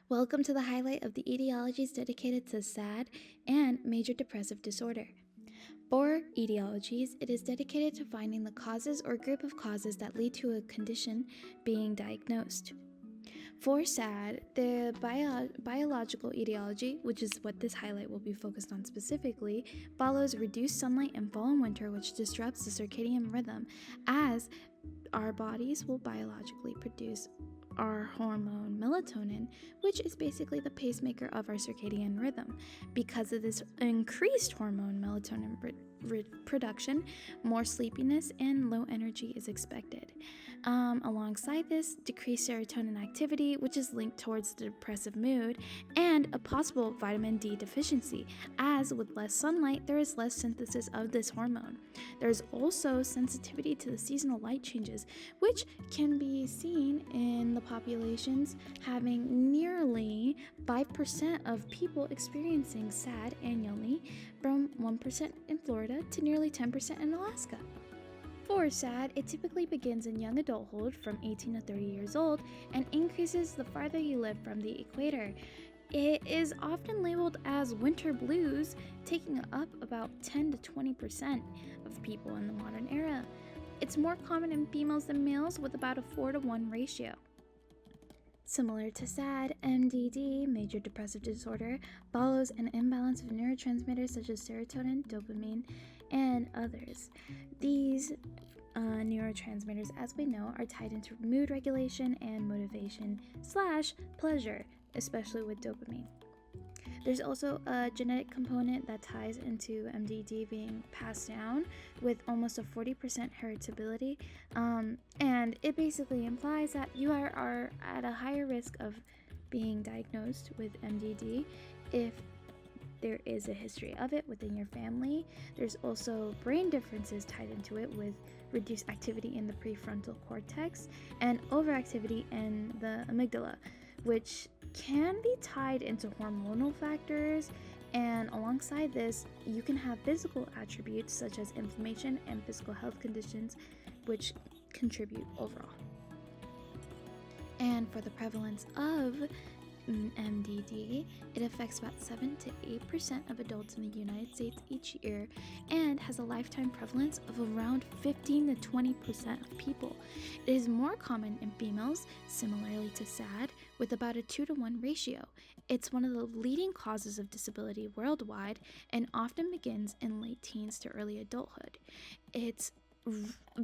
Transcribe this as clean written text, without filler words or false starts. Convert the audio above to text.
Welcome to the highlight of the etiologies dedicated to SAD and major depressive disorder. For etiologies, it is dedicated to finding the causes or group of causes that lead to a condition being diagnosed. For SAD, the biological etiology, which is what this highlight will be focused on specifically, follows reduced sunlight and fall and winter, which disrupts the circadian rhythm, as our bodies will biologically produce our hormone melatonin, which is basically the pacemaker of our circadian rhythm. Because of this increased hormone melatonin production, more sleepiness and low energy is expected. Alongside this, decreased serotonin activity, which is linked towards the depressive mood, and a possible vitamin D deficiency, as with less sunlight, there is less synthesis of this hormone. There's also sensitivity to the seasonal light changes, which can be seen in the populations having nearly 5% of people experiencing SAD annually, from 1% in Florida to nearly 10% in Alaska. For SAD, it typically begins in young adulthood from 18 to 30 years old and increases the farther you live from the equator. It is often labeled as winter blues, taking up about 10 to 20% of people in the modern era. It's more common in females than males, with about a 4-to-1 ratio. Similar to SAD, MDD, major depressive disorder, follows an imbalance of neurotransmitters such as serotonin, dopamine, and others. These neurotransmitters, as we know, are tied into mood regulation and motivation/pleasure, especially with dopamine. There's also a genetic component that ties into MDD being passed down with almost a 40% heritability, and it basically implies that you are at a higher risk of being diagnosed with MDD if there is a history of it within your family. There's also brain differences tied into it, with reduced activity in the prefrontal cortex and overactivity in the amygdala, which can be tied into hormonal factors. And alongside this, you can have physical attributes such as inflammation and physical health conditions, which contribute overall. And for the prevalence of MDD, it affects about 7 to 8% of adults in the United States each year and has a lifetime prevalence of around 15 to 20% of people. It is more common in females, similarly to SAD, with about a 2-to-1 ratio. It's one of the leading causes of disability worldwide and often begins in late teens to early adulthood. It's